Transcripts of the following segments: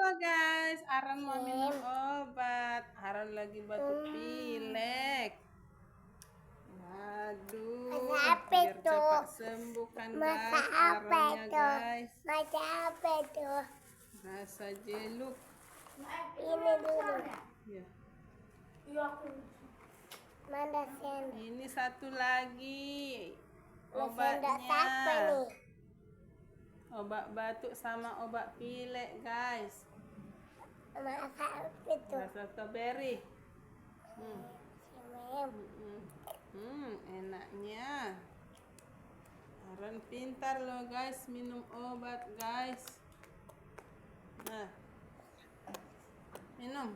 Apa guys? Aran mau minum obat. Aran lagi batuk pilek. Aduh, Apa biar itu? cepat sembuh kan guys. Masa apa Arannya itu? guys. Masa apa itu? Rasa jeluk. Ini dulu. Ya. Mana sendok? Ini satu lagi Sendok obatnya. siapa nih? Obat batuk sama obat pilek guys. Masa apa itu? Rasa strawberry. Simem. Enaknya. Aran pintar loh guys minum obat guys. Nah, minum.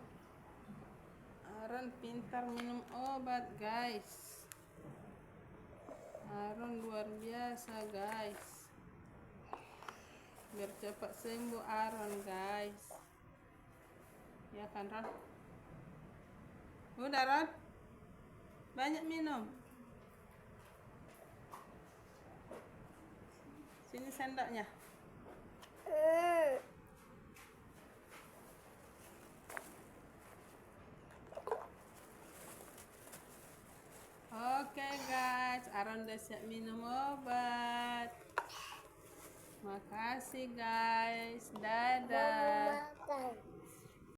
Aran pintar minum obat guys. Aran luar biasa guys. Biar cepat sembuh Aran guys. Ya kan Ron? Udah Ron? Banyak minum. Sini sendoknya. Oke guys, Aron udah siap minum obat. Makasih guys, dadah. Makan.